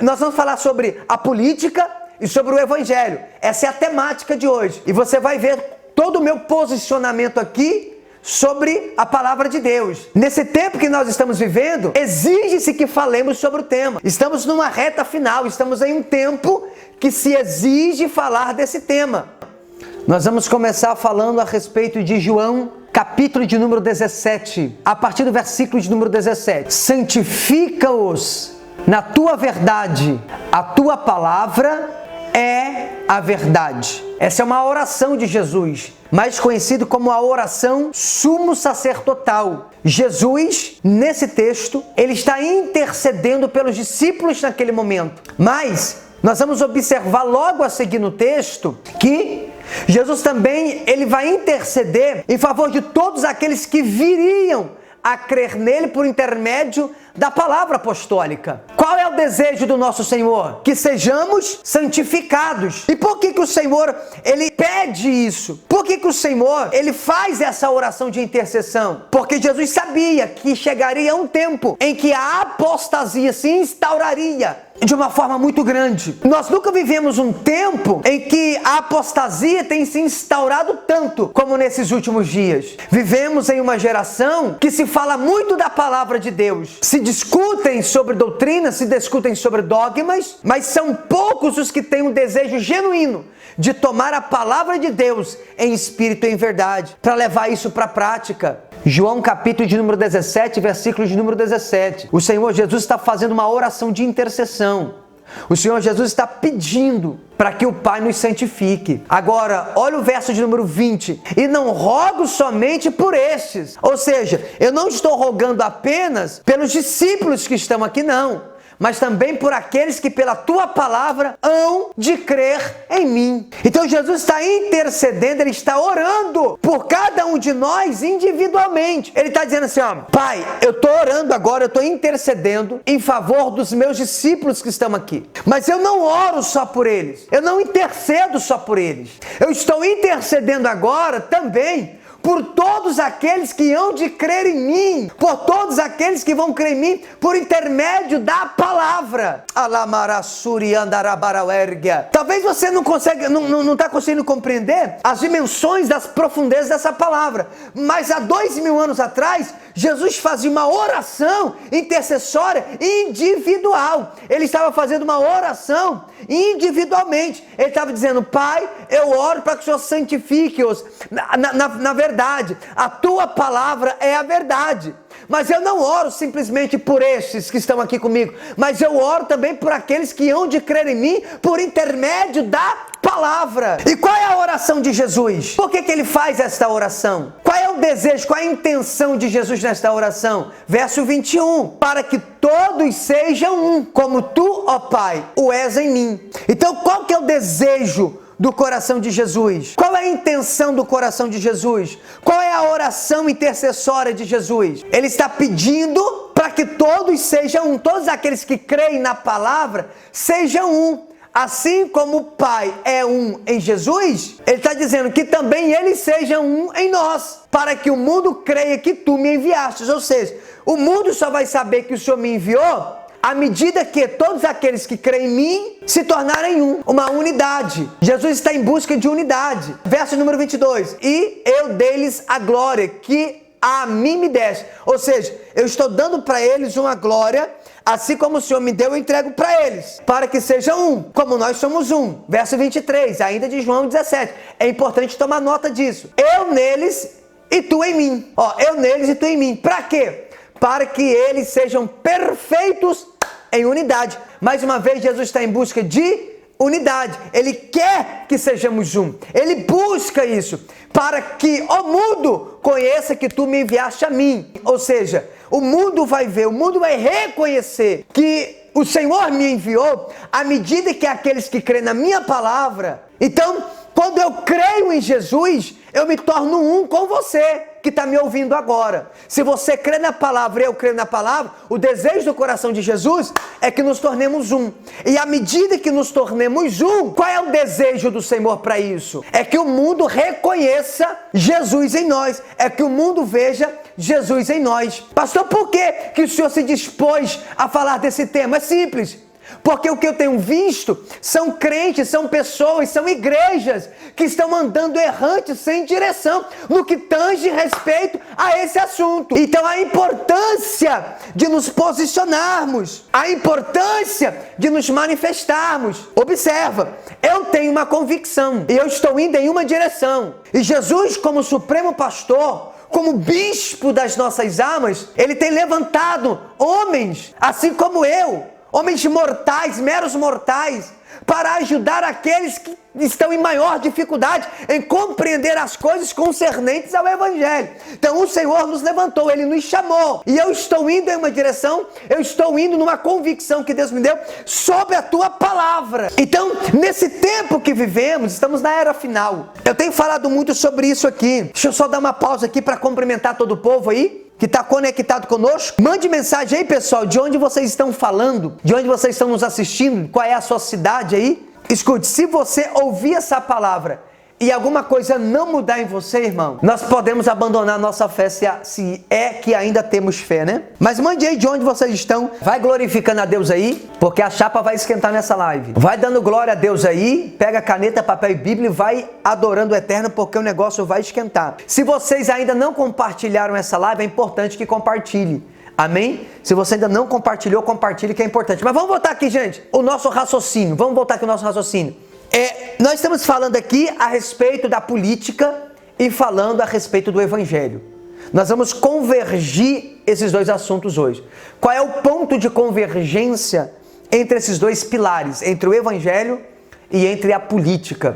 nós vamos falar sobre a política e sobre o evangelho. Essa é a temática de hoje. E você vai ver todo o meu posicionamento aqui sobre a palavra de Deus. Nesse tempo que nós estamos vivendo, exige-se que falemos sobre o tema. Estamos numa reta final, estamos em um tempo que se exige falar desse tema. Nós vamos começar falando a respeito de João, capítulo de número 17, a partir do versículo de número 17. Santifica-os na tua verdade, a tua palavra é a verdade. Essa é uma oração de Jesus, mais conhecido como a oração sumo sacerdotal. Jesus, nesse texto, ele está intercedendo pelos discípulos naquele momento. Mas nós vamos observar logo a seguir no texto que Jesus também ele vai interceder em favor de todos aqueles que viriam a crer nele por intermédio da palavra apostólica. Qual é o desejo do nosso Senhor? Que sejamos santificados. E por que o Senhor, ele pede isso? Por que o Senhor, ele faz essa oração de intercessão? Porque Jesus sabia que chegaria um tempo em que a apostasia se instauraria de uma forma muito grande. Nós nunca vivemos um tempo em que a apostasia tem se instaurado tanto como nesses últimos dias. Vivemos em uma geração que se fala muito da palavra de Deus. Se discutem sobre doutrinas, se discutem sobre dogmas, mas são poucos os que têm um desejo genuíno de tomar a palavra de Deus em espírito e em verdade, para levar isso para a prática. João capítulo de número 17, versículo de número 17. O Senhor Jesus está fazendo uma oração de intercessão. O Senhor Jesus está pedindo para que o Pai nos santifique. Agora, olha o verso de número 20. E não rogo somente por estes. Ou seja, eu não estou rogando apenas pelos discípulos que estão aqui, não. Mas também por aqueles que pela tua palavra hão de crer em mim. Então Jesus está intercedendo, ele está orando por cada um de nós individualmente. Ele está dizendo assim, ó, Pai, eu estou orando agora, eu estou intercedendo em favor dos meus discípulos que estão aqui. Mas eu não oro só por eles, eu não intercedo só por eles. Eu estou intercedendo agora também por todos aqueles que hão de crer em mim, por todos aqueles que vão crer em mim por intermédio da palavra. Talvez você não está conseguindo compreender as dimensões das profundezas dessa palavra, mas há 2000 anos atrás, Jesus fazia uma oração intercessória individual. Ele estava fazendo uma oração individualmente. Ele estava dizendo, Pai, eu oro para que o Senhor santifique-os na verdade. A tua palavra é a verdade. Mas eu não oro simplesmente por estes que estão aqui comigo, mas eu oro também por aqueles que hão de crer em mim por intermédio da palavra. E qual é a oração de Jesus? Por que ele faz esta oração? Qual é o desejo, qual é a intenção de Jesus nesta oração? Verso 21, para que todos sejam um, como tu, ó Pai, o és em mim. Então qual que é o desejo do coração de Jesus? Qual é a intenção do coração de Jesus? Qual é a oração intercessória de Jesus? Ele está pedindo para que todos sejam um, todos aqueles que creem na palavra sejam um. Assim como o Pai é um em Jesus, ele está dizendo que também eles sejam um em nós, para que o mundo creia que tu me enviastes. Ou seja, o mundo só vai saber que o Senhor me enviou à medida que todos aqueles que creem em mim se tornarem um, uma unidade. Jesus está em busca de unidade. Verso número 22. E eu dei-lhes a glória que a mim me deste. Ou seja, eu estou dando para eles uma glória, assim como o Senhor me deu, eu entrego para eles, para que sejam um, como nós somos um. Verso 23, ainda de João 17. É importante tomar nota disso. Eu neles e tu em mim. Eu neles e tu em mim. Para quê? Para que eles sejam perfeitos em unidade. Mais uma vez, Jesus está em busca de unidade. Ele quer que sejamos um. Ele busca isso para que o mundo conheça que tu me enviaste a mim. Ou seja, o mundo vai ver, o mundo vai reconhecer que o Senhor me enviou à medida que aqueles que creem na minha palavra. Então, quando eu creio em Jesus, eu me torno um com você que está me ouvindo agora. Se você crê na palavra e eu creio na palavra, o desejo do coração de Jesus é que nos tornemos um. E à medida que nos tornemos um, qual é o desejo do Senhor para isso? É que o mundo reconheça Jesus em nós. É que o mundo veja Jesus em nós. Pastor, por que o Senhor se dispôs a falar desse tema? É simples. Porque o que eu tenho visto são crentes, são pessoas, são igrejas que estão andando errantes, sem direção, no que tange respeito a esse assunto. Então a importância de nos posicionarmos, a importância de nos manifestarmos. Observa, eu tenho uma convicção e eu estou indo em uma direção. E Jesus, como supremo pastor, como bispo das nossas almas, ele tem levantado homens, assim como eu, homens mortais, meros mortais, para ajudar aqueles que estão em maior dificuldade em compreender as coisas concernentes ao Evangelho. Então o Senhor nos levantou, Ele nos chamou, e eu estou indo em uma direção, eu estou indo numa convicção que Deus me deu sobre a Tua Palavra. Então, nesse tempo que vivemos, estamos na era final. Eu tenho falado muito sobre isso aqui. Deixa eu só dar uma pausa aqui para cumprimentar todo o povo aí que está conectado conosco. Mande mensagem aí, pessoal, de onde vocês estão falando, de onde vocês estão nos assistindo, qual é a sua cidade aí. Escute, se você ouvir essa palavra e alguma coisa não mudar em você, irmão, nós podemos abandonar nossa fé, se é que ainda temos fé, né? Mas mande aí de onde vocês estão. Vai glorificando a Deus aí, porque a chapa vai esquentar nessa live. Vai dando glória a Deus aí, pega caneta, papel e Bíblia e vai adorando o Eterno, porque o negócio vai esquentar. Se vocês ainda não compartilharam essa live, é importante que compartilhe. Amém? Se você ainda não compartilhou, compartilhe, que é importante. Mas vamos voltar aqui, gente, o nosso raciocínio. Vamos voltar aqui o nosso raciocínio. Nós estamos falando aqui a respeito da política e falando a respeito do Evangelho. Nós vamos convergir esses dois assuntos hoje. Qual é o ponto de convergência entre esses dois pilares, entre o Evangelho e entre a política?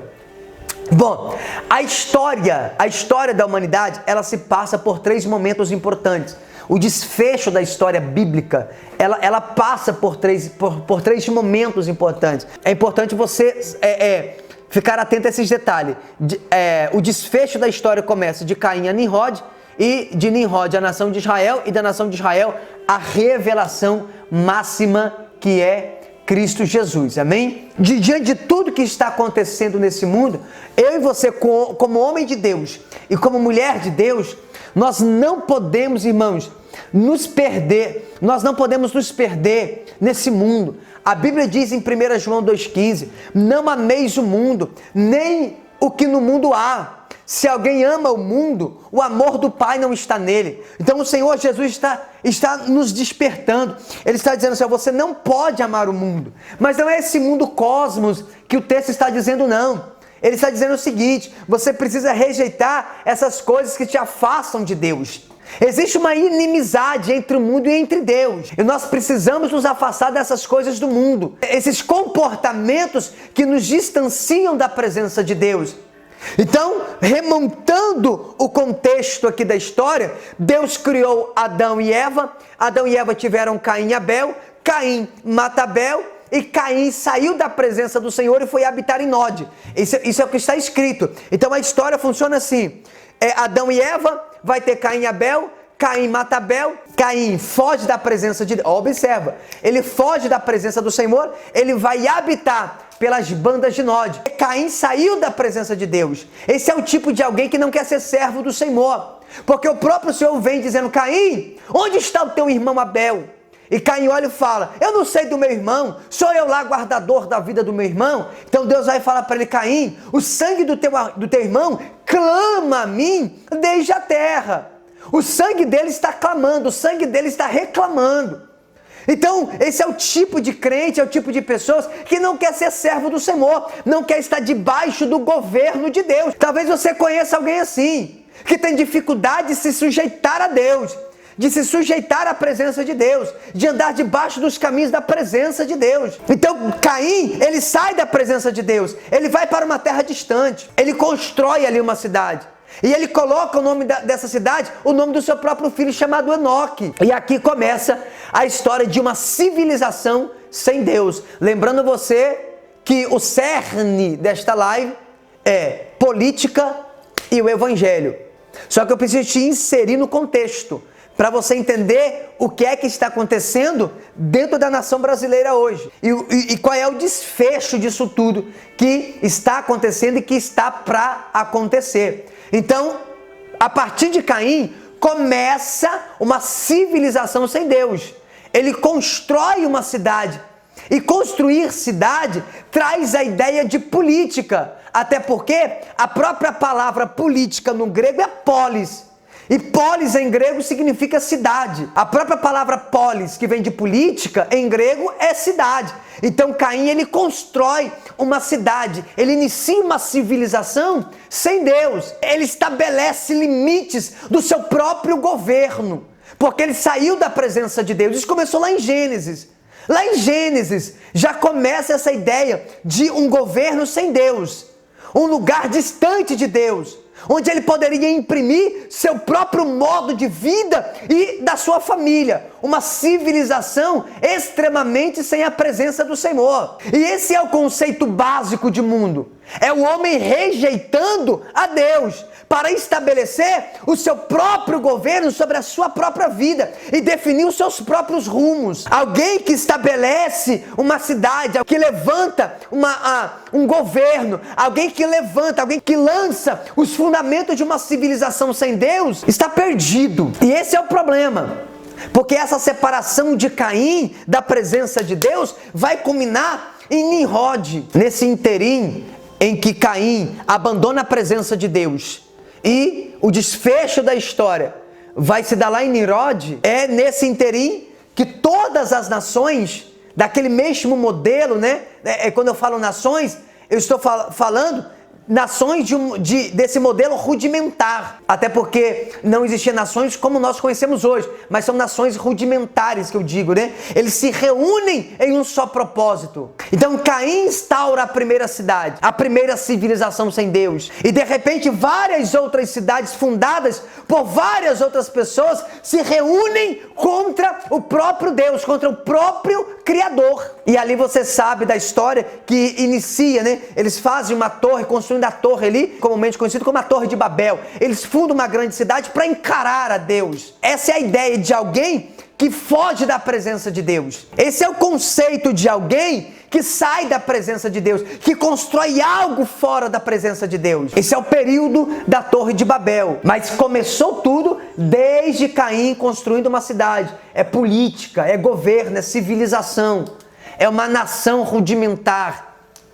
Bom, a história da humanidade, ela se passa por 3 momentos importantes. O desfecho da história bíblica, ela passa por três momentos importantes. É importante você ficar atento a esses detalhes. O desfecho da história começa de Caim a Nimrod, e de Nimrod a nação de Israel, e da nação de Israel a revelação máxima que é Cristo Jesus, amém? Diante de tudo que está acontecendo nesse mundo, eu e você, como homem de Deus e como mulher de Deus, nós não podemos, irmãos, nos perder. Nós não podemos nos perder nesse mundo. A Bíblia diz em 1 João 2,15, não ameis o mundo, nem o que no mundo há. Se alguém ama o mundo, o amor do Pai não está nele. Então o Senhor Jesus está nos despertando. Ele está dizendo assim, você não pode amar o mundo. Mas não é esse mundo cosmos que o texto está dizendo, não. Ele está dizendo o seguinte, você precisa rejeitar essas coisas que te afastam de Deus. Existe uma inimizade entre o mundo e entre Deus. E nós precisamos nos afastar dessas coisas do mundo. Esses comportamentos que nos distanciam da presença de Deus. Então, remontando o contexto aqui da história, Deus criou Adão e Eva. Adão e Eva tiveram Caim e Abel. Caim mata Abel. E Caim saiu da presença do Senhor e foi habitar em Nod. Isso é o que está escrito. Então a história funciona assim. Adão e Eva, vai ter Caim e Abel. Caim mata Abel. Caim foge da presença de Deus. Observa, ele foge da presença do Senhor. Ele vai habitar pelas bandas de Nod. Caim saiu da presença de Deus. Esse é o tipo de alguém que não quer ser servo do Senhor. Porque o próprio Senhor vem dizendo, Caim, onde está o teu irmão Abel? E Caim olha e fala, eu não sei do meu irmão, sou eu lá guardador da vida do meu irmão? Então Deus vai falar para ele, Caim, o sangue do teu irmão clama a mim desde a terra. O sangue dele está clamando, o sangue dele está reclamando. Então, esse é o tipo de crente, é o tipo de pessoas que não quer ser servo do Senhor, não quer estar debaixo do governo de Deus. Talvez você conheça alguém assim, que tem dificuldade de se sujeitar a Deus, de se sujeitar à presença de Deus, de andar debaixo dos caminhos da presença de Deus. Então Caim, ele sai da presença de Deus, ele vai para uma terra distante, ele constrói ali uma cidade. E ele coloca o nome dessa cidade, o nome do seu próprio filho, chamado Enoque. E aqui começa a história de uma civilização sem Deus. Lembrando você que o cerne desta live é política e o Evangelho. Só que eu preciso te inserir no contexto, para você entender o que é que está acontecendo dentro da nação brasileira hoje. E qual é o desfecho disso tudo que está acontecendo e que está para acontecer. Então, a partir de Caim, começa uma civilização sem Deus. Ele constrói uma cidade. E construir cidade traz a ideia de política, até porque a própria palavra política no grego é polis. E polis em grego significa cidade. A própria palavra polis, que vem de política, em grego é cidade. Então Caim, ele constrói uma cidade, ele inicia uma civilização sem Deus. Ele estabelece limites do seu próprio governo, porque ele saiu da presença de Deus. Isso começou lá em Gênesis. Lá em Gênesis já começa essa ideia de um governo sem Deus, um lugar distante de Deus, onde ele poderia imprimir seu próprio modo de vida e da sua família. Uma civilização extremamente sem a presença do Senhor. E esse é o conceito básico de mundo. É o homem rejeitando a Deus para estabelecer o seu próprio governo sobre a sua própria vida e definir os seus próprios rumos. Alguém que estabelece uma cidade, que levanta um governo, alguém que levanta, alguém que lança os fundamentos de uma civilização sem Deus, está perdido. E esse é o problema. Porque essa separação de Caim da presença de Deus vai culminar em Nimrod, nesse interim em que Caim abandona a presença de Deus. E o desfecho da história vai se dar lá em Nimrod. É nesse interim que todas as nações, daquele mesmo modelo, né? Quando eu falo nações, eu estou falando nações desse modelo rudimentar. Até porque não existiam nações como nós conhecemos hoje, mas são nações rudimentares que eu digo, né? Eles se reúnem em um só propósito. Então Caim instaura a primeira cidade, a primeira civilização sem Deus. E de repente várias outras cidades fundadas por várias outras pessoas se reúnem contra o próprio Deus, contra o próprio Criador. E ali você sabe da história que inicia, né? Eles fazem uma torre, construindo a torre ali, comumente conhecido como a Torre de Babel. Eles fundam uma grande cidade para encarar a Deus. Essa é a ideia de alguém que foge da presença de Deus. Esse é o conceito de alguém que sai da presença de Deus, que constrói algo fora da presença de Deus. Esse é o período da Torre de Babel. Mas começou tudo desde Caim construindo uma cidade. É política, é governo, é civilização. É uma nação rudimentar.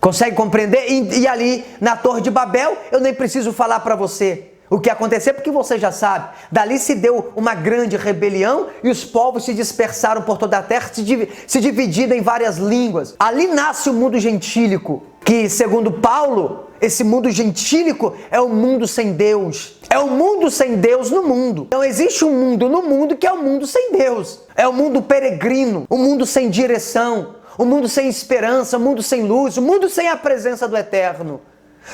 Consegue compreender? E ali na Torre de Babel, eu nem preciso falar para você o que aconteceu, porque você já sabe. Dali se deu uma grande rebelião e os povos se dispersaram por toda a terra, se dividindo em várias línguas. Ali nasce o mundo gentílico, que segundo Paulo, esse mundo gentílico é o mundo sem Deus. É o mundo sem Deus no mundo. Então existe um mundo no mundo que é o mundo sem Deus. É o mundo peregrino, o mundo sem direção, o mundo sem esperança, o mundo sem luz, o mundo sem a presença do Eterno.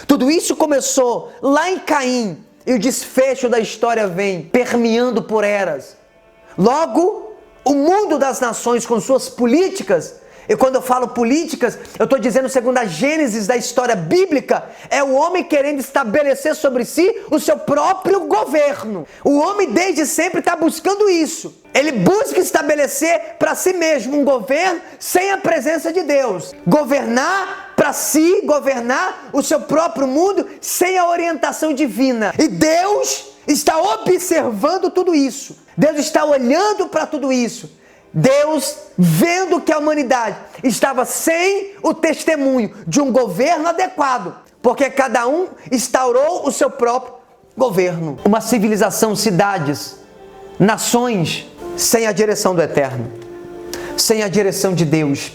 Tudo isso começou lá em Caim e o desfecho da história vem permeando por eras. Logo, o mundo das nações com suas políticas, e quando eu falo políticas, eu estou dizendo segundo a Gênesis da história bíblica, é o homem querendo estabelecer sobre si o seu próprio governo. O homem desde sempre está buscando isso. Ele busca estabelecer para si mesmo um governo sem a presença de Deus. Governar para si, governar o seu próprio mundo sem a orientação divina. E Deus está observando tudo isso. Deus está olhando para tudo isso. Deus, vendo que a humanidade estava sem o testemunho de um governo adequado, porque cada um instaurou o seu próprio governo. Uma civilização, cidades, nações sem a direção do Eterno, sem a direção de Deus.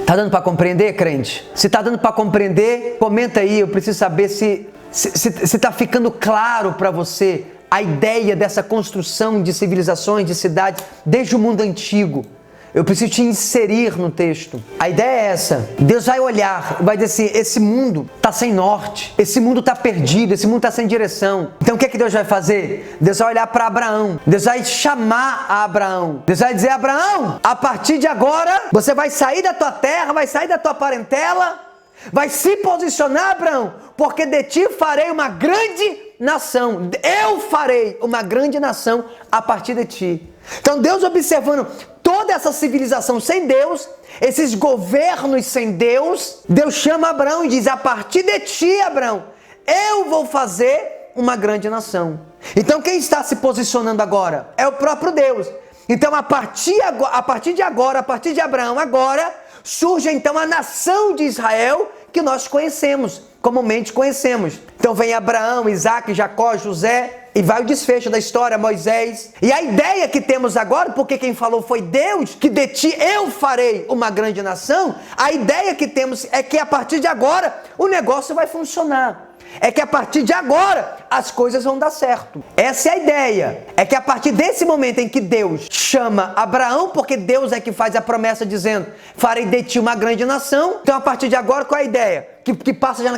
Tá dando para compreender, crente? Se tá dando para compreender, comenta aí, eu preciso saber se tá ficando claro para você a ideia dessa construção de civilizações, de cidades, desde o mundo antigo. Eu preciso te inserir no texto. A ideia é essa. Deus vai olhar, vai dizer assim, esse mundo está sem norte, esse mundo está perdido, esse mundo está sem direção. Então o que é que Deus vai fazer? Deus vai olhar para Abraão. Deus vai chamar a Abraão. Deus vai dizer, Abraão, a partir de agora, você vai sair da tua terra, vai sair da tua parentela, vai se posicionar, Abraão, porque de ti farei uma grande nação. Eu farei uma grande nação a partir de ti. Então Deus observando toda essa civilização sem Deus, esses governos sem Deus, Deus chama Abraão e diz, a partir de ti, Abraão, eu vou fazer uma grande nação. Então quem está se posicionando agora? É o próprio Deus. Então, a partir de agora, a partir de Abraão, agora, surge então a nação de Israel que nós conhecemos, comumente conhecemos. Então vem Abraão, Isaac, Jacó, José, e vai o desfecho da história, Moisés. E a ideia que temos agora, porque quem falou foi Deus, que de ti eu farei uma grande nação, a ideia que temos é que a partir de agora o negócio vai funcionar. É que a partir de agora as coisas vão dar certo. Essa é a ideia. É que a partir desse momento em que Deus chama Abraão, porque Deus é que faz a promessa dizendo, farei de ti uma grande nação. Então a partir de agora qual é a ideia? Que passa já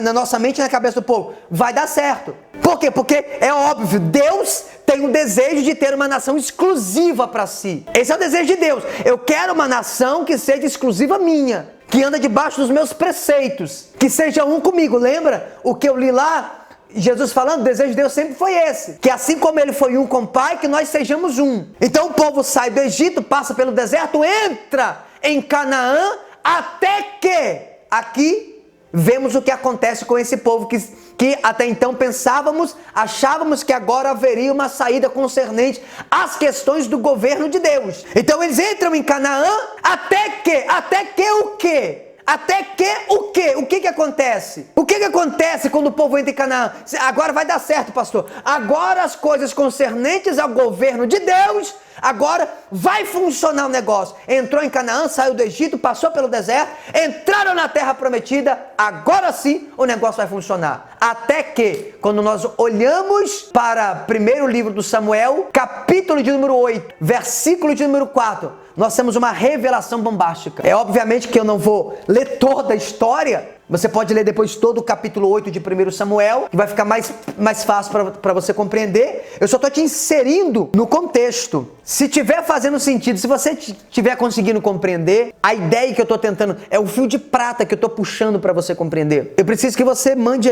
na nossa mente e na cabeça do povo. Vai dar certo. Por quê? Porque é óbvio, Deus tem um desejo de ter uma nação exclusiva para si. Esse é o desejo de Deus. Eu quero uma nação que seja exclusiva minha, que anda debaixo dos meus preceitos, que seja um comigo. Lembra o que eu li lá? Jesus falando, o desejo de Deus sempre foi esse, que assim como ele foi um com o Pai, que nós sejamos um. Então o povo sai do Egito, passa pelo deserto, entra em Canaã, até que aqui vemos o que acontece com esse povo que até então achávamos que agora haveria uma saída concernente às questões do governo de Deus. Então eles entram em Canaã, até que o quê? Até que o quê? O que acontece? O que acontece quando o povo entra em Canaã? Agora vai dar certo, pastor. Agora as coisas concernentes ao governo de Deus, agora vai funcionar o negócio. Entrou em Canaã, saiu do Egito, passou pelo deserto, entraram na terra prometida, agora sim o negócio vai funcionar. Até que, quando nós olhamos para o primeiro livro do Samuel, capítulo de número 8, versículo de número 4, nós temos uma revelação bombástica. É obviamente que eu não vou ler toda a história. Você pode ler depois todo o capítulo 8 de 1 Samuel, que vai ficar mais fácil para você compreender. Eu só estou te inserindo no contexto. Se estiver fazendo sentido, se você estiver conseguindo compreender, a ideia que eu estou tentando, é o fio de prata que eu estou puxando para você compreender. Eu preciso que você mande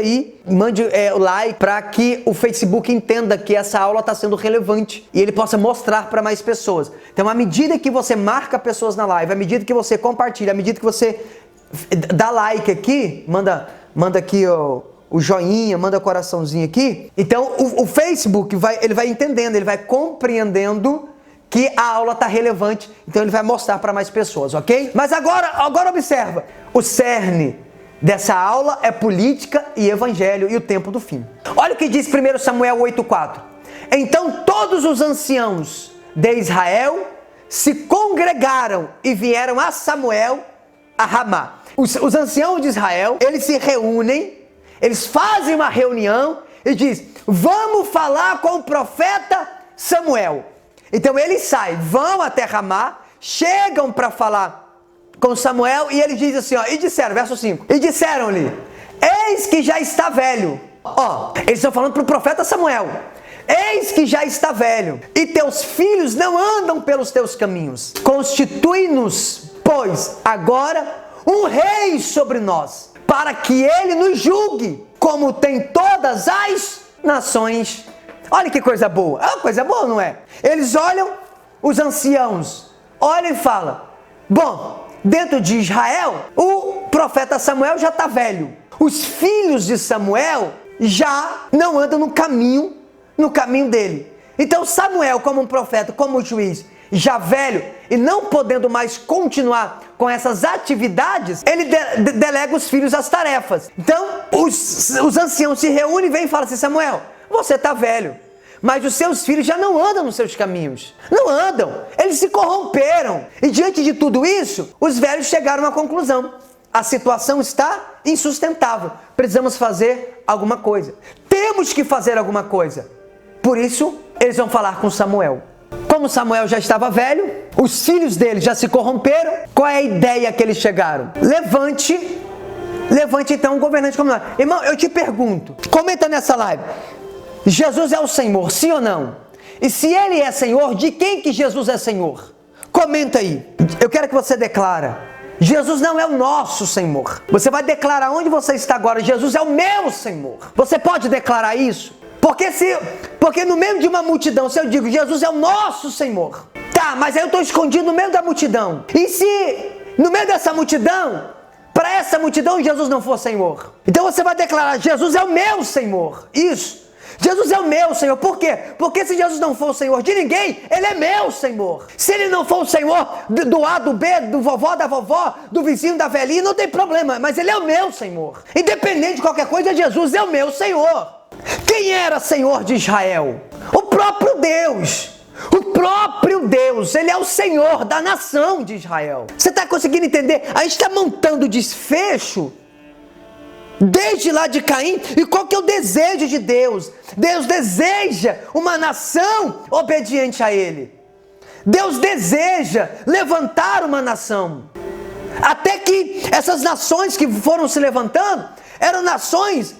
o like para que o Facebook entenda que essa aula está sendo relevante e ele possa mostrar para mais pessoas. Então, à medida que você marca pessoas na live, à medida que você compartilha, à medida que você dá like aqui, manda aqui o joinha, manda coraçãozinho aqui. Então o Facebook ele vai entendendo, ele vai compreendendo que a aula está relevante, então ele vai mostrar para mais pessoas, ok? Mas agora observa, o cerne dessa aula é política e evangelho e o tempo do fim. Olha o que diz 1 Samuel 8,4. Então todos os anciãos de Israel se congregaram e vieram a Samuel a Ramá. Os anciãos de Israel, eles se reúnem, eles fazem uma reunião e diz: vamos falar com o profeta Samuel. Então eles saem, vão até Ramá, chegam para falar com Samuel e ele diz assim, e disseram, verso 5, e disseram-lhe, eis que já está velho. Eles estão falando para o profeta Samuel. Eis que já está velho, e teus filhos não andam pelos teus caminhos. Constitui-nos, pois, agora um rei sobre nós, para que ele nos julgue, como tem todas as nações. Olha que coisa boa. É uma coisa boa, não é? Eles olham, os anciãos olham e falam, bom, dentro de Israel, o profeta Samuel já está velho. Os filhos de Samuel já não andam no caminho dele. Então Samuel, como um profeta, como um juiz, já velho e não podendo mais continuar com essas atividades, ele delega os filhos as tarefas. Então os anciãos se reúnem e vêm e falam assim, Samuel, você está velho, mas os seus filhos já não andam nos seus caminhos. Não andam, eles se corromperam. E diante de tudo isso, os velhos chegaram à conclusão. A situação está insustentável. Precisamos fazer alguma coisa. Temos que fazer alguma coisa. Por isso, eles vão falar com Samuel. Como Samuel já estava velho, os filhos dele já se corromperam, qual é a ideia que eles chegaram? Levante então um governante como nós. Irmão, eu te pergunto, comenta nessa live, Jesus é o Senhor, sim ou não? E se Ele é Senhor, de quem que Jesus é Senhor? Comenta aí. Eu quero que você declara, Jesus não é o nosso Senhor. Você vai declarar onde você está agora, Jesus é o meu Senhor. Você pode declarar isso? Porque no meio de uma multidão, se eu digo, Jesus é o nosso Senhor. Tá, mas aí eu estou escondido no meio da multidão. E se no meio dessa multidão, para essa multidão, Jesus não for Senhor? Então você vai declarar, Jesus é o meu Senhor. Isso. Jesus é o meu Senhor. Por quê? Porque se Jesus não for o Senhor de ninguém, Ele é meu Senhor. Se Ele não for o Senhor do A, do B, do vovó, da vovó, do vizinho, da velhinha, não tem problema. Mas Ele é o meu Senhor. Independente de qualquer coisa, Jesus é o meu Senhor. Quem era Senhor de Israel? O próprio Deus. O próprio Deus, Ele é o Senhor da nação de Israel. Você está conseguindo entender? A gente está montando desfecho desde lá de Caim. E qual que é o desejo de Deus? Deus deseja uma nação obediente a Ele. Deus deseja levantar uma nação. Até que essas nações que foram se levantando eram nações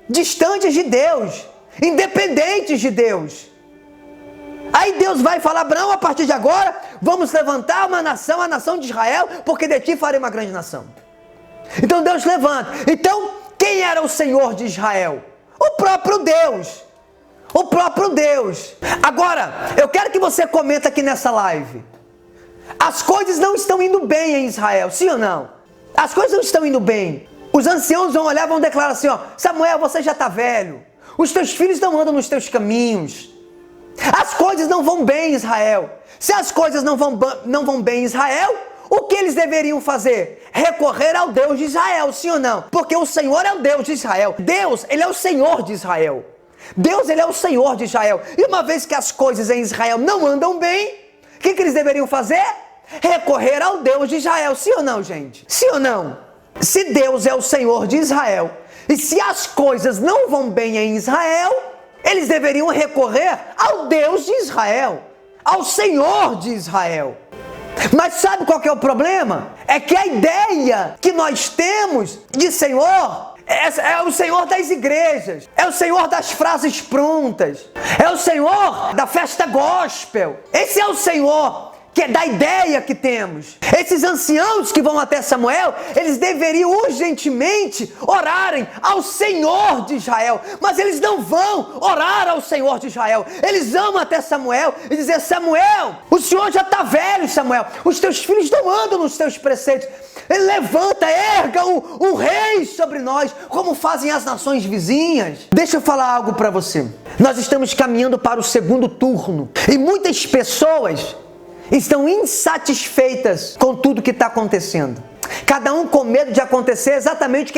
distantes de Deus, independentes de Deus. Aí Deus vai falar: Abraão, a partir de agora, vamos levantar uma nação, a nação de Israel, porque de ti farei uma grande nação. Então Deus levanta. Então, quem era o Senhor de Israel? O próprio Deus. O próprio Deus. Agora, eu quero que você comenta aqui nessa live. As coisas não estão indo bem em Israel, sim ou não? As coisas não estão indo bem. Os anciãos vão olhar e vão declarar assim: ó, Samuel, você já está velho. Os teus filhos não andam nos teus caminhos. As coisas não vão bem em Israel. Se as coisas não vão bem em Israel, o que eles deveriam fazer? Recorrer ao Deus de Israel, sim ou não? Porque o Senhor é o Deus de Israel. Deus, Ele é o Senhor de Israel. Deus, Ele é o Senhor de Israel. E uma vez que as coisas em Israel não andam bem, o que eles deveriam fazer? Recorrer ao Deus de Israel, sim ou não, gente? Sim ou não? Se Deus é o Senhor de Israel, e se as coisas não vão bem em Israel, eles deveriam recorrer ao Deus de Israel, ao Senhor de Israel. Mas sabe qual que é o problema? É que a ideia que nós temos de Senhor é o Senhor das igrejas, é o Senhor das frases prontas, é o Senhor da festa gospel. Esse é o Senhor que é da ideia que temos. Esses anciãos que vão até Samuel, eles deveriam urgentemente orarem ao Senhor de Israel, mas eles não vão orar ao Senhor de Israel. Eles vão até Samuel e dizer: Samuel, o Senhor já está velho, Samuel, os teus filhos não andam nos teus preceitos. Ele levanta, erga um rei sobre nós, como fazem as nações vizinhas. Deixa eu falar algo para você. Nós estamos caminhando para o segundo turno, e muitas pessoas estão insatisfeitas com tudo que está acontecendo. Cada um com medo de acontecer exatamente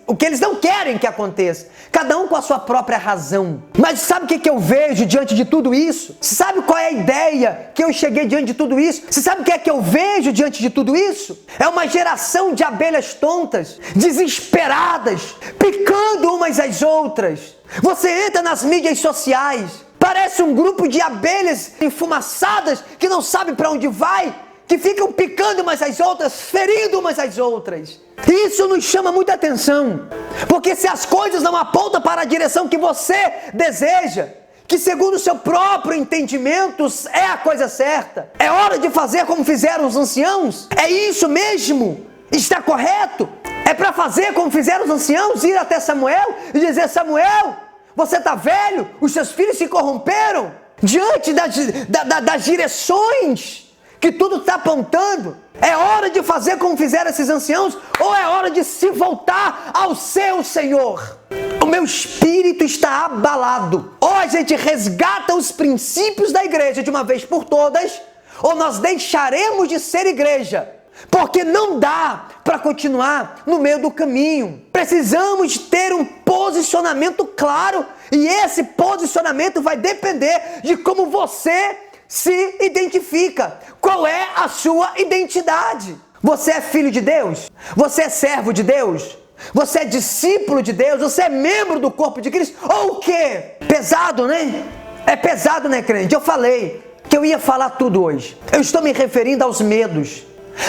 o que eles não querem que aconteça. Cada um com a sua própria razão. Mas sabe o que eu vejo diante de tudo isso? Sabe qual é a ideia que eu cheguei diante de tudo isso? Você sabe o que é que eu vejo diante de tudo isso? É uma geração de abelhas tontas, desesperadas, picando umas às outras. Você entra nas mídias sociais, parece um grupo de abelhas enfumaçadas que não sabe para onde vai, que ficam picando umas às outras, ferindo umas às outras. Isso nos chama muita atenção, porque se as coisas não apontam para a direção que você deseja, que segundo o seu próprio entendimento é a coisa certa, é hora de fazer como fizeram os anciãos? É isso mesmo? Está correto? É para fazer como fizeram os anciãos, ir até Samuel e dizer: Samuel, você está velho, os seus filhos se corromperam, diante das direções que tudo está apontando. É hora de fazer como fizeram esses anciãos, ou é hora de se voltar ao seu Senhor? O meu espírito está abalado. Ou a gente resgata os princípios da igreja de uma vez por todas, ou nós deixaremos de ser igreja, porque não dá para continuar no meio do caminho. Precisamos ter um posicionamento claro, e esse posicionamento vai depender de como você se identifica. Qual é a sua identidade? Você é filho de Deus? Você é servo de Deus? Você é discípulo de Deus? Você é membro do corpo de Cristo? Ou o quê? Pesado, né? É pesado, né, crente? Eu falei que eu ia falar tudo hoje. Eu estou me referindo aos medos,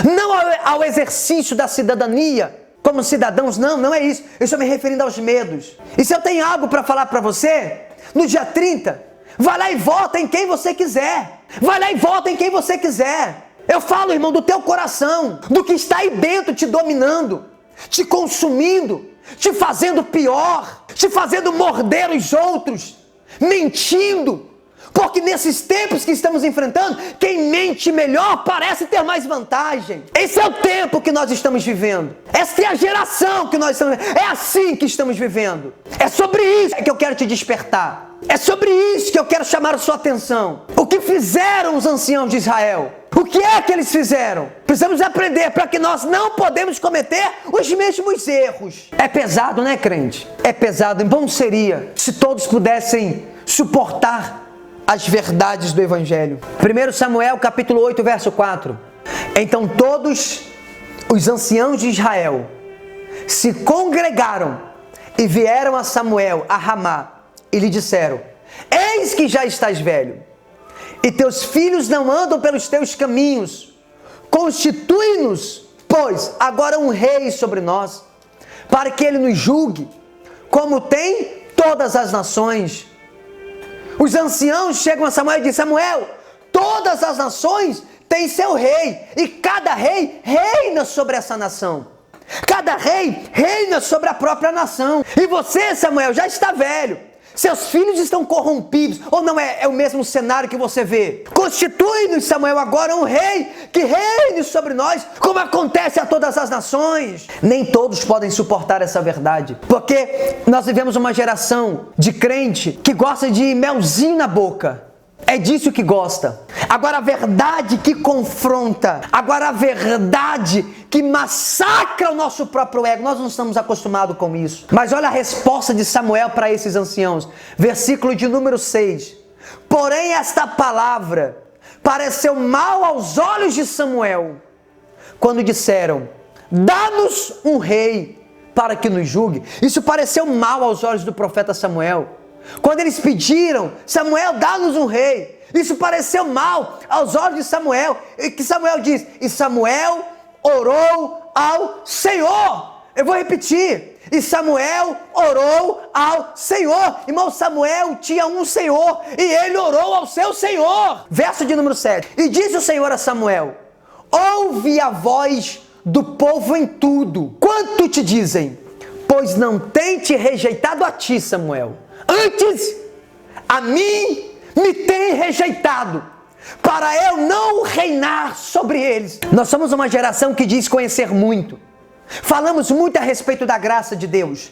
não ao exercício da cidadania como cidadãos, não é isso. Eu estou me referindo aos medos. E se eu tenho algo para falar para você, no dia 30, vai lá e vota em quem você quiser. Vai lá e vota em quem você quiser. Eu falo, irmão, do teu coração, do que está aí dentro te dominando, te consumindo, te fazendo pior, te fazendo morder os outros, mentindo, Porque nesses tempos que estamos enfrentando, quem mente melhor parece ter mais vantagem. Esse é o tempo que nós estamos vivendo. Essa é a geração que nós estamos vivendo. É assim que estamos vivendo. É sobre isso que eu quero te despertar. É sobre isso que eu quero chamar a sua atenção. O que fizeram os anciãos de Israel? O que é que eles fizeram? Precisamos aprender para que nós não podemos cometer os mesmos erros. É pesado, né, crente? É pesado. E bom seria se todos pudessem suportar as verdades do Evangelho. 1 Samuel, capítulo 8, verso 4. Então todos os anciãos de Israel se congregaram e vieram a Samuel, a Ramá, e lhe disseram: eis que já estás velho, e teus filhos não andam pelos teus caminhos. Constitui-nos, pois, agora um rei sobre nós, para que ele nos julgue, como tem todas as nações. Os anciãos chegam a Samuel e dizem: Samuel, todas as nações têm seu rei, e cada rei reina sobre essa nação. Cada rei reina sobre a própria nação. E você, Samuel, já está velho. Seus filhos estão corrompidos. Ou não é o mesmo cenário que você vê? Constitui-nos, Samuel, agora um rei que reine sobre nós, como acontece a todas as nações. Nem todos podem suportar essa verdade, porque nós vivemos uma geração de crente que gosta de melzinho na boca. É disso que gosta. Agora a verdade que confronta, agora a verdade que massacra o nosso próprio ego, nós não estamos acostumados com isso. Mas olha a resposta de Samuel para esses anciãos. Versículo de número 6. Porém esta palavra pareceu mal aos olhos de Samuel, quando disseram: dá-nos um rei para que nos julgue. Isso pareceu mal aos olhos do profeta Samuel. Quando eles pediram: Samuel, dá-nos um rei, isso pareceu mal aos olhos de Samuel. E que Samuel diz: e Samuel orou ao Senhor. Eu vou repetir: e Samuel orou ao Senhor. Irmão, Samuel tinha um Senhor e ele orou ao seu Senhor. Verso de número 7. E disse o Senhor a Samuel: ouve a voz do povo em tudo quanto te dizem, pois não tem te rejeitado a ti, Samuel, antes a mim me tem rejeitado, para eu não reinar sobre eles. Nós somos uma geração que diz conhecer muito. Falamos muito a respeito da graça de Deus.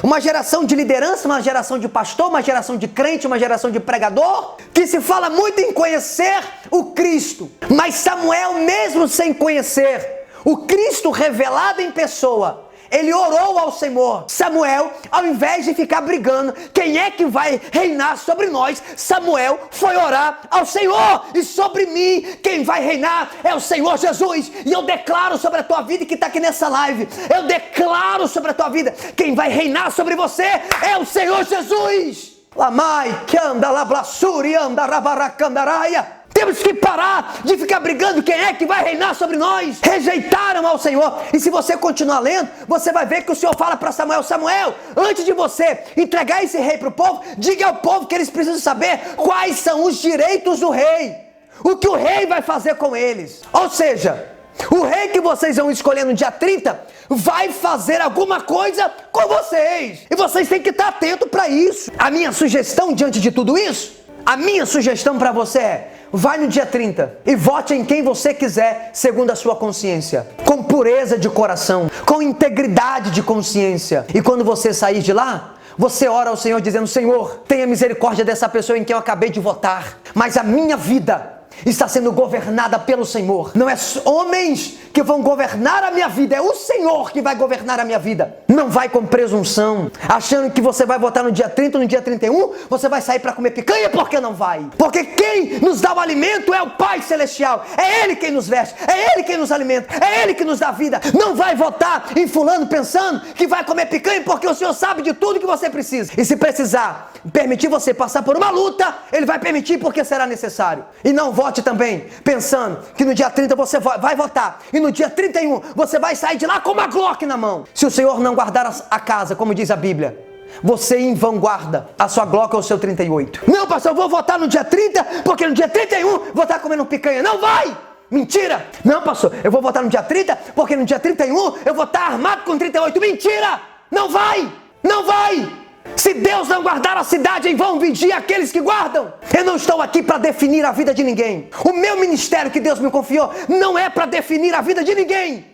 Uma geração de liderança, uma geração de pastor, uma geração de crente, uma geração de pregador, que se fala muito em conhecer o Cristo. Mas Samuel, mesmo sem conhecer o Cristo revelado em pessoa, ele orou ao Senhor. Samuel, ao invés de ficar brigando, quem é que vai reinar sobre nós? Samuel foi orar ao Senhor. E sobre mim, quem vai reinar é o Senhor Jesus. E eu declaro sobre a tua vida que está aqui nessa live, eu declaro sobre a tua vida, quem vai reinar sobre você é o Senhor Jesus. Lamai, que anda, lablassuri, anda, rabaracandaraia. Temos que parar de ficar brigando quem é que vai reinar sobre nós. Rejeitaram ao Senhor. E se você continuar lendo, você vai ver que o Senhor fala para Samuel: Samuel, antes de você entregar esse rei para o povo, diga ao povo que eles precisam saber quais são os direitos do rei, o que o rei vai fazer com eles. Ou seja, o rei que vocês vão escolher no dia 30 vai fazer alguma coisa com vocês. E vocês têm que estar atentos para isso. A minha sugestão diante de tudo isso, a minha sugestão para você é: vai no dia 30 e vote em quem você quiser, segundo a sua consciência, com pureza de coração, com integridade de consciência. E quando você sair de lá, você ora ao Senhor dizendo: Senhor, tenha misericórdia dessa pessoa em quem eu acabei de votar, mas a minha vida está sendo governada pelo Senhor. Não é homens que vão governar a minha vida, é o Senhor que vai governar a minha vida. Não vai com presunção, achando que você vai votar no dia 30, no dia 31, você vai sair para comer picanha, porque não vai. Porque quem nos dá o alimento é o Pai Celestial. É Ele quem nos veste, é Ele quem nos alimenta, é Ele que nos dá vida. Não vai votar em fulano pensando que vai comer picanha, porque o Senhor sabe de tudo que você precisa. E se precisar permitir você passar por uma luta, Ele vai permitir porque será necessário. E não vote também pensando que no dia 30 você vai votar e no dia 31 você vai sair de lá com uma Glock na mão. Se o Senhor não guardar a casa, como diz a Bíblia, você em vão guarda a sua Glock ou o seu 38. Não, pastor, eu vou votar no dia 30 porque no dia 31 vou estar comendo picanha. Não vai! Mentira! Não, pastor, eu vou votar no dia 30 porque no dia 31 eu vou estar armado com 38. Mentira! Não vai! Não vai! Se Deus não guardar a cidade, em vão vigia aqueles que guardam. Eu não estou aqui para definir a vida de ninguém. O meu ministério que Deus me confiou não é para definir a vida de ninguém.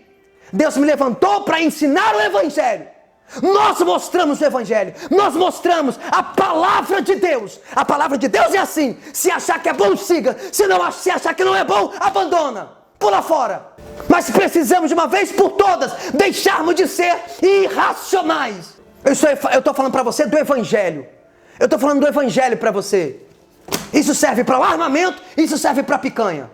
Deus me levantou para ensinar o Evangelho. Nós mostramos o Evangelho. Nós mostramos a palavra de Deus. A palavra de Deus é assim. Se achar que é bom, siga. Se achar que não é bom, abandona. Pula fora. Mas precisamos de uma vez por todas deixarmos de ser irracionais. Eu estou falando para você do Evangelho. Eu estou falando do Evangelho para você. Isso serve para o armamento, isso serve para a picanha.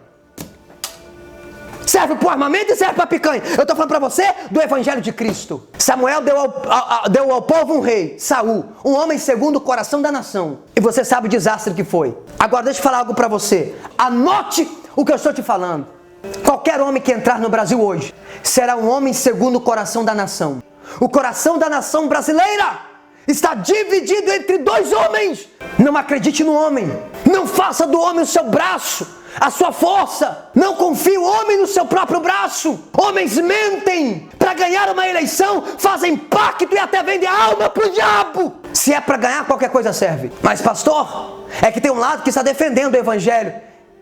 Serve para o armamento e serve para a picanha. Eu estou falando para você do Evangelho de Cristo. Samuel deu ao povo um rei, Saul, um homem segundo o coração da nação. E você sabe o desastre que foi. Agora deixa eu falar algo para você. Anote o que eu estou te falando. Qualquer homem que entrar no Brasil hoje será um homem segundo o coração da nação. O coração da nação brasileira está dividido entre dois homens. Não acredite no homem. Não faça do homem o seu braço, a sua força. Não confie o homem no seu próprio braço. Homens mentem para ganhar uma eleição, fazem pacto e até vendem a alma para o diabo. Se é para ganhar, qualquer coisa serve. Mas pastor, é que tem um lado que está defendendo o Evangelho.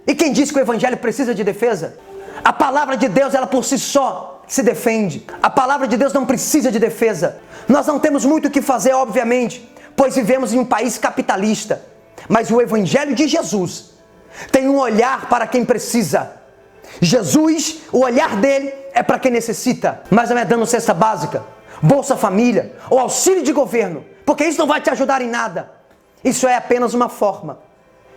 E quem diz que o Evangelho precisa de defesa? A palavra de Deus, ela por si só se defende. A palavra de Deus não precisa de defesa. Nós não temos muito o que fazer, obviamente, pois vivemos em um país capitalista. Mas o Evangelho de Jesus tem um olhar para quem precisa. Jesus, o olhar dele é para quem necessita. Mas não é dando cesta básica, Bolsa Família ou auxílio de governo, porque isso não vai te ajudar em nada. Isso é apenas uma forma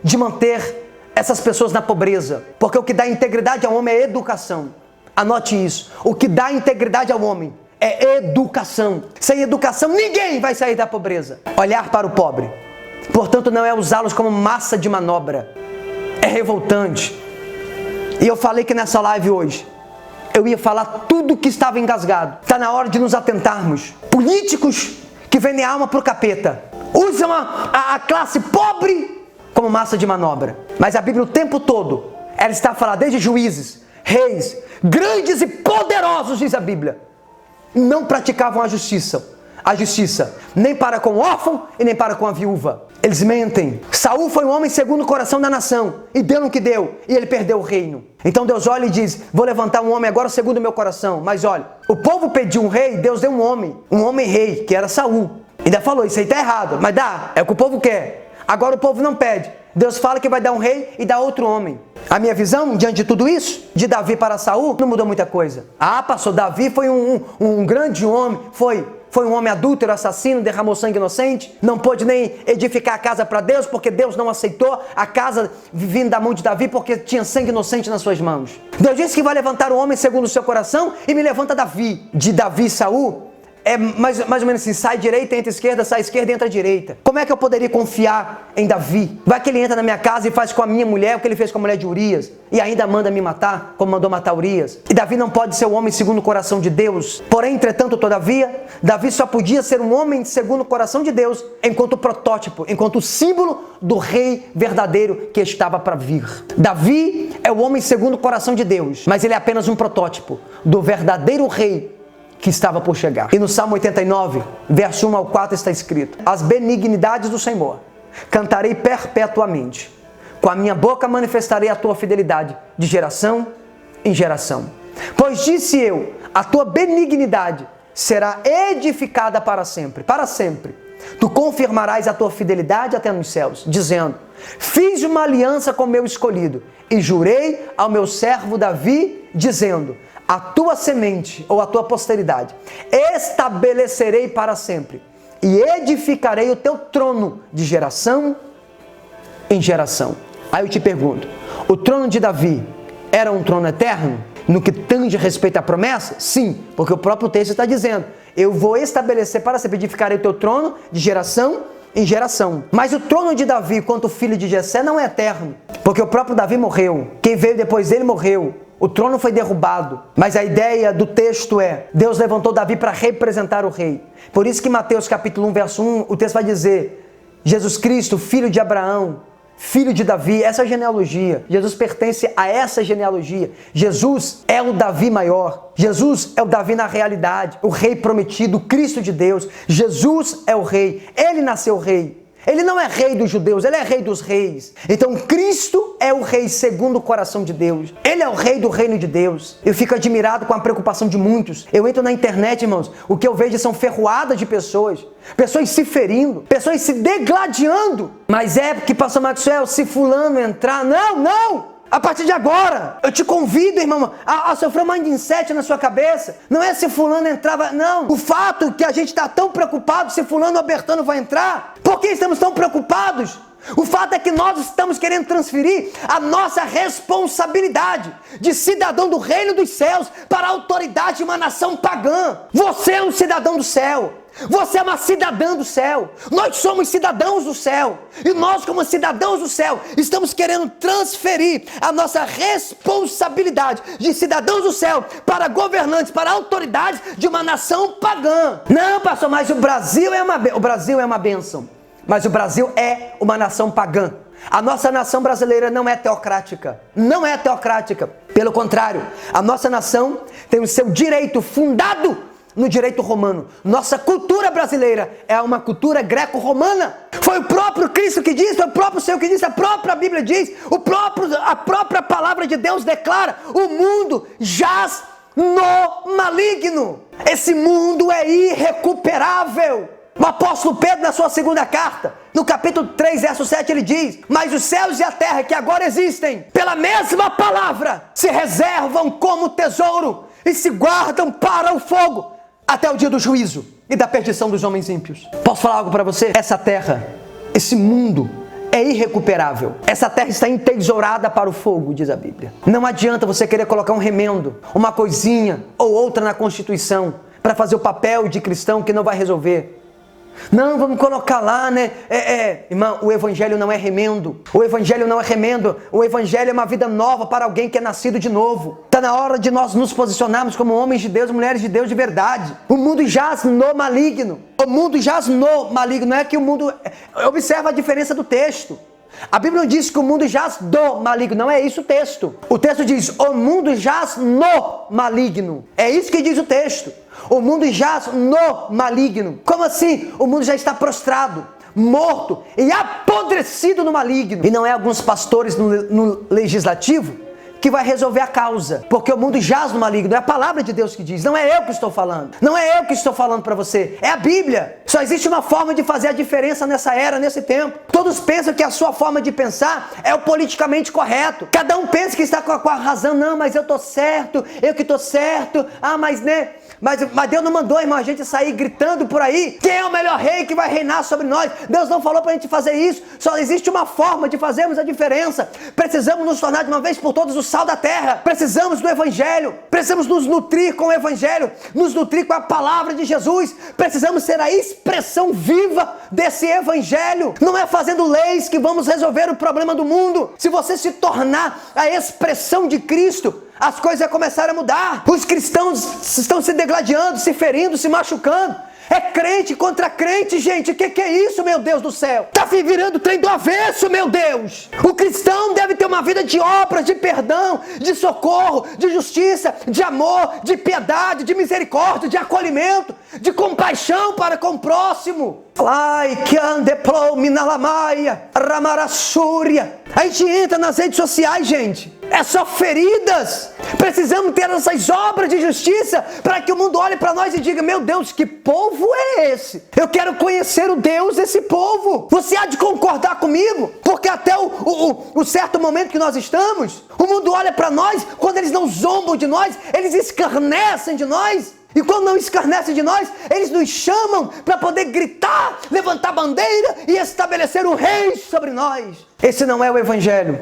de manter essas pessoas na pobreza. Porque o que dá integridade ao homem é educação. Anote isso. O que dá integridade ao homem é educação. Sem educação, ninguém vai sair da pobreza. Olhar para o pobre, portanto, não é usá-los como massa de manobra. É revoltante. E eu falei que nessa live hoje, eu ia falar tudo que estava engasgado. Está na hora de nos atentarmos. Políticos que vendem a alma para o capeta usam a classe pobre como massa de manobra. Mas a Bíblia o tempo todo, ela está a falar desde juízes, reis, grandes e poderosos, diz a Bíblia, não praticavam a justiça, nem para com o órfão e nem para com a viúva. Eles mentem. Saul foi um homem segundo o coração da nação, e deu no que deu, e ele perdeu o reino. Então Deus olha e diz, vou levantar um homem agora segundo o meu coração. Mas olha, o povo pediu um rei, Deus deu um homem rei, que era Saul. Ainda falou, isso aí está errado, mas dá, é o que o povo quer. Agora o povo não pede. Deus fala que vai dar um rei e dá outro homem. A minha visão, diante de tudo isso, de Davi para Saul, não mudou muita coisa. Ah, pastor, Davi foi um grande homem, foi um homem adúltero, assassino, derramou sangue inocente, não pôde nem edificar a casa para Deus, porque Deus não aceitou a casa vindo da mão de Davi, porque tinha sangue inocente nas suas mãos. Deus disse que vai levantar um homem segundo o seu coração e me levanta Davi. De Davi e Saul, é mais ou menos assim, sai direita, entra esquerda, sai esquerda, entra direita. Como é que eu poderia confiar em Davi? Vai que ele entra na minha casa e faz com a minha mulher o que ele fez com a mulher de Urias, e ainda manda me matar, como mandou matar Urias. E Davi não pode ser o homem segundo o coração de Deus. Porém, entretanto, todavia, Davi só podia ser um homem segundo o coração de Deus, enquanto protótipo, enquanto símbolo do rei verdadeiro que estava para vir. Davi é o homem segundo o coração de Deus, mas ele é apenas um protótipo do verdadeiro rei que estava por chegar. E no Salmo 89, verso 1 ao 4 está escrito: as benignidades do Senhor cantarei perpetuamente, com a minha boca manifestarei a tua fidelidade de geração em geração. Pois disse eu, a tua benignidade será edificada para sempre, para sempre. Tu confirmarás a tua fidelidade até nos céus, dizendo, fiz uma aliança com meu escolhido e jurei ao meu servo Davi, dizendo, a tua semente ou a tua posteridade estabelecerei para sempre e edificarei o teu trono de geração em geração. Aí eu te pergunto, o trono de Davi era um trono eterno? No que tange respeito à promessa? Sim, porque o próprio texto está dizendo, eu vou estabelecer para sempre, edificarei o teu trono de geração em geração. Mas o trono de Davi, quanto filho de Jessé, não é eterno, porque o próprio Davi morreu, quem veio depois dele morreu. O trono foi derrubado, mas a ideia do texto é, Deus levantou Davi para representar o rei. Por isso que Mateus capítulo 1, verso 1, o texto vai dizer, Jesus Cristo, filho de Abraão, filho de Davi, essa genealogia. Jesus pertence a essa genealogia. Jesus é o Davi maior. Jesus é o Davi na realidade, o rei prometido, o Cristo de Deus. Jesus é o rei, ele nasceu rei. Ele não é rei dos judeus, ele é rei dos reis. Então Cristo é o rei segundo o coração de Deus. Ele é o rei do reino de Deus. Eu fico admirado com a preocupação de muitos. Eu entro na internet, irmãos, o que eu vejo são ferroadas de pessoas. Pessoas se ferindo, pessoas se degladiando. Mas é que, pastor Maxwell, se fulano entrar, não! A partir de agora, eu te convido, irmão, a sofrer um mindset na sua cabeça. Não é se fulano entrava, não. O fato que a gente está tão preocupado se fulano ou Bertano vai entrar. Por que estamos tão preocupados? O fato é que nós estamos querendo transferir a nossa responsabilidade de cidadão do reino dos céus para a autoridade de uma nação pagã. Você é um cidadão do céu. Você é uma cidadã do céu. Nós somos cidadãos do céu. E nós, como cidadãos do céu, estamos querendo transferir a nossa responsabilidade de cidadãos do céu para governantes, para autoridades de uma nação pagã. Não, pastor, mas o Brasil é uma bênção. Mas o Brasil é uma nação pagã. A nossa nação brasileira não é teocrática. Não é teocrática. Pelo contrário, a nossa nação tem o seu direito fundado no direito romano. Nossa cultura brasileira é uma cultura greco-romana. Foi o próprio Cristo que disse, foi o próprio Senhor que disse, a própria Bíblia diz, a própria palavra de Deus declara, o mundo jaz no maligno. Esse mundo é irrecuperável. O apóstolo Pedro, na sua segunda carta, no capítulo 3, verso 7, ele diz: mas os céus e a terra que agora existem, pela mesma palavra, se reservam como tesouro e se guardam para o fogo, até o dia do juízo e da perdição dos homens ímpios. Posso falar algo para você? Essa terra, esse mundo é irrecuperável. Essa terra está entesourada para o fogo, diz a Bíblia. Não adianta você querer colocar um remendo, uma coisinha ou outra na Constituição para fazer o papel de cristão que não vai resolver. Não, vamos colocar lá, né? Irmão, o evangelho não é remendo. O evangelho não é remendo. O evangelho é uma vida nova para alguém que é nascido de novo. Está na hora de nós nos posicionarmos como homens de Deus, mulheres de Deus de verdade. O mundo jaz no maligno. O mundo jaz no maligno. Não é que o mundo... Observa a diferença do texto. A Bíblia não diz que o mundo jaz do maligno, não é isso o texto. O texto diz, o mundo jaz no maligno. É isso que diz o texto. O mundo jaz no maligno. Como assim? O mundo já está prostrado, morto e apodrecido no maligno. E não é alguns pastores no legislativo que vai resolver a causa, porque o mundo jaz no maligno. É a palavra de Deus que diz, não é eu que estou falando. Não é eu que estou falando para você, é a Bíblia. Só existe uma forma de fazer a diferença nessa era, nesse tempo. Todos pensam que a sua forma de pensar é o politicamente correto. Cada um pensa que está com a razão. Não, mas eu estou certo, eu que estou certo. Mas né... Mas Deus não mandou, irmão, a gente sair gritando por aí, quem é o melhor rei que vai reinar sobre nós. Deus não falou pra gente fazer isso. Só existe uma forma de fazermos a diferença. Precisamos nos tornar de uma vez por todas o sal da terra. Precisamos do evangelho. Precisamos nos nutrir com o evangelho, nos nutrir com a palavra de Jesus. Precisamos ser a expressão viva desse evangelho. Não é fazendo leis que vamos resolver o problema do mundo. Se você se tornar a expressão de Cristo, as coisas começaram a mudar. Os cristãos estão se degladiando, se ferindo, se machucando. É crente contra crente, gente. O que é isso, meu Deus do céu? Tá virando trem do avesso, meu Deus. O cristão deve ter uma vida de obras, de perdão, de socorro, de justiça, de amor, de piedade, de misericórdia, de acolhimento, de compaixão para com o próximo. Ai, que andeplo minalamaia, ramarassúria. A gente entra nas redes sociais, gente. É só feridas. Precisamos ter essas obras de justiça para que o mundo olhe para nós e diga: meu Deus, que povo é esse? Eu quero conhecer o Deus desse povo. Você há de concordar comigo? Porque até o certo momento que nós estamos, o mundo olha para nós, quando eles não zombam de nós, eles escarnecem de nós. E quando não escarnecem de nós, eles nos chamam para poder gritar, levantar bandeira e estabelecer um rei sobre nós. Esse não é o evangelho.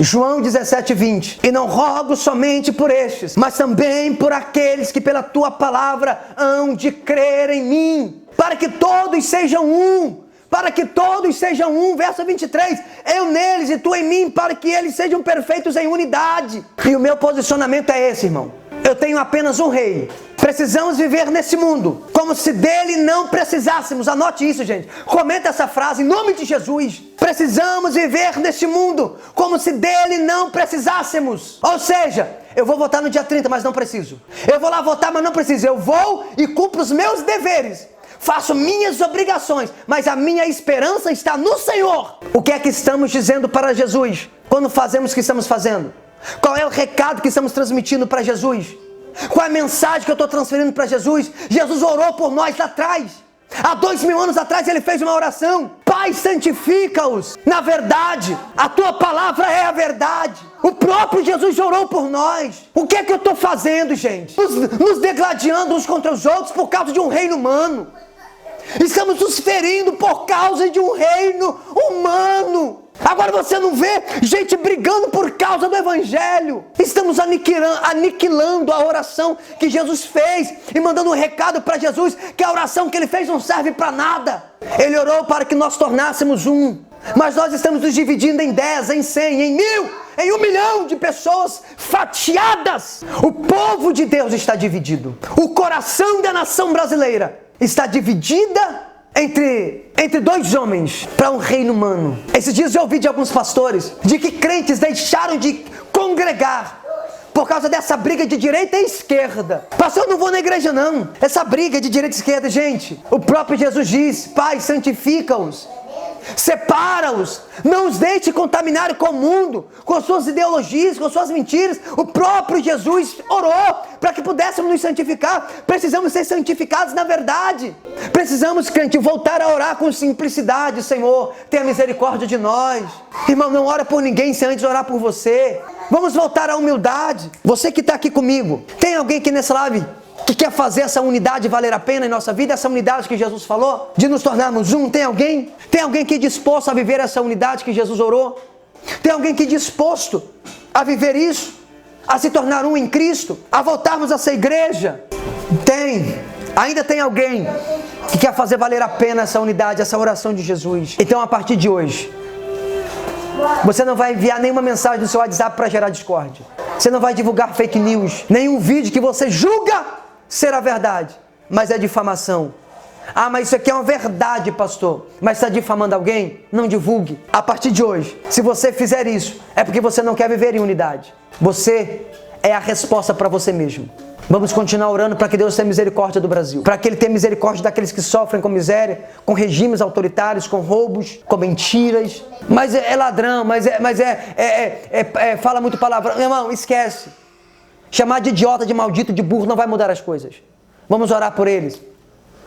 João 17:20. E não rogo somente por estes, mas também por aqueles que pela tua palavra hão de crer em mim, para que todos sejam um. Para que todos sejam um. Verso 23. Eu neles e tu em mim, para que eles sejam perfeitos em unidade. E o meu posicionamento é esse, irmão. eu tenho apenas um rei. Precisamos viver nesse mundo como se dele não precisássemos. Anote isso, gente. Comenta essa frase em nome de Jesus. Precisamos viver nesse mundo como se dele não precisássemos. Ou seja, eu vou votar no dia 30, mas não preciso. Eu vou lá votar, mas não preciso. Eu vou e cumpro os meus deveres. Faço minhas obrigações, mas a minha esperança está no Senhor. O que é que estamos dizendo para Jesus quando fazemos o que estamos fazendo? Qual é o recado que estamos transmitindo para Jesus? Qual é a mensagem que eu estou transferindo para Jesus? Jesus orou por nós lá atrás. Há 2000 anos atrás ele fez uma oração. Pai, santifica-os na verdade. A tua palavra é a verdade. O próprio Jesus orou por nós. O que é que eu estou fazendo, gente? Nos degladiando uns contra os outros por causa de um reino humano. Estamos nos ferindo por causa de um reino humano. Agora você não vê gente brigando por causa do Evangelho. Estamos aniquilando a oração que Jesus fez e mandando um recado para Jesus que a oração que ele fez não serve para nada. Ele orou para que nós tornássemos um. Mas nós estamos nos dividindo em 10, em 100, em 1000, em 1 milhão de pessoas fatiadas. O povo de Deus está dividido. O coração da nação brasileira está dividida entre 2 homens para um reino humano. Esses dias eu ouvi de alguns pastores de que crentes deixaram de congregar por causa dessa briga de direita e esquerda. Pastor, eu não vou na igreja não. Essa briga de direita e esquerda, gente, o próprio Jesus diz: Pai, santifica-os. Separa-os, não os deixe contaminar com o mundo, com suas ideologias, com suas mentiras. O próprio Jesus orou para que pudéssemos nos santificar. Precisamos ser santificados na verdade. Precisamos, crente, voltar a orar com simplicidade. Senhor, tenha misericórdia de nós. Irmão, não ora por ninguém sem antes orar por você. Vamos voltar à humildade. Você que está aqui comigo, tem alguém aqui nessa live que quer fazer essa unidade valer a pena em nossa vida? Essa unidade que Jesus falou, de nos tornarmos um, tem alguém? Tem alguém que é disposto a viver essa unidade que Jesus orou? Tem alguém que é disposto a viver isso? A se tornar um em Cristo? A voltarmos a ser igreja? Tem. Ainda tem alguém que quer fazer valer a pena essa unidade, essa oração de Jesus. Então, a partir de hoje, você não vai enviar nenhuma mensagem no seu WhatsApp para gerar discórdia. Você não vai divulgar fake news, nenhum vídeo que você julga ser a verdade, mas é difamação. Ah, mas isso aqui é uma verdade, pastor, mas está difamando alguém? Não divulgue. A partir de hoje, se você fizer isso, é porque você não quer viver em unidade. Você é a resposta para você mesmo. Vamos continuar orando para que Deus tenha misericórdia do Brasil, para que Ele tenha misericórdia daqueles que sofrem com miséria, com regimes autoritários, com roubos, com mentiras. Mas é ladrão, fala muito palavrão. Meu irmão, esquece. Chamar de idiota, de maldito, de burro não vai mudar as coisas. Vamos orar por eles.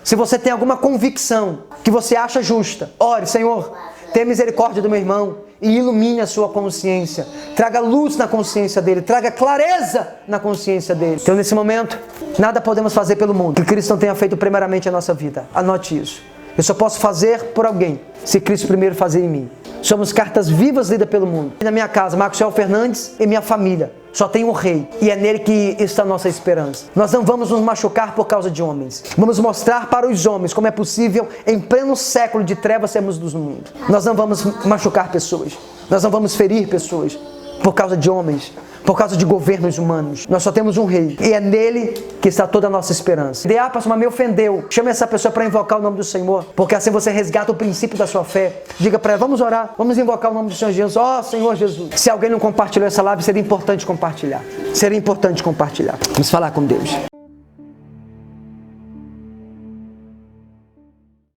Se você tem alguma convicção que você acha justa, ore: Senhor, tenha misericórdia do meu irmão e ilumine a sua consciência. Traga luz na consciência dele, traga clareza na consciência dele. Então, nesse momento, nada podemos fazer pelo mundo que Cristo não tenha feito primeiramente a nossa vida. Anote isso. Eu só posso fazer por alguém se Cristo primeiro fazer em mim. Somos cartas vivas lidas pelo mundo. Na minha casa, Maxwell Fernandes e minha família, só tem um rei, e é nele que está a nossa esperança. Nós não vamos nos machucar por causa de homens. Vamos mostrar para os homens como é possível, em pleno século de trevas, sermos luz no mundo. Nós não vamos machucar pessoas. Nós não vamos ferir pessoas por causa de homens, por causa de governos humanos. Nós só temos um rei, e é nele que está toda a nossa esperança. Pastor, mas me ofendeu. Chame essa pessoa para invocar o nome do Senhor, porque assim você resgata o princípio da sua fé. Diga para ela: vamos orar, vamos invocar o nome do Senhor Jesus. Ó Senhor Jesus. Se alguém não compartilhou essa live, seria importante compartilhar. Seria importante compartilhar. Vamos falar com Deus.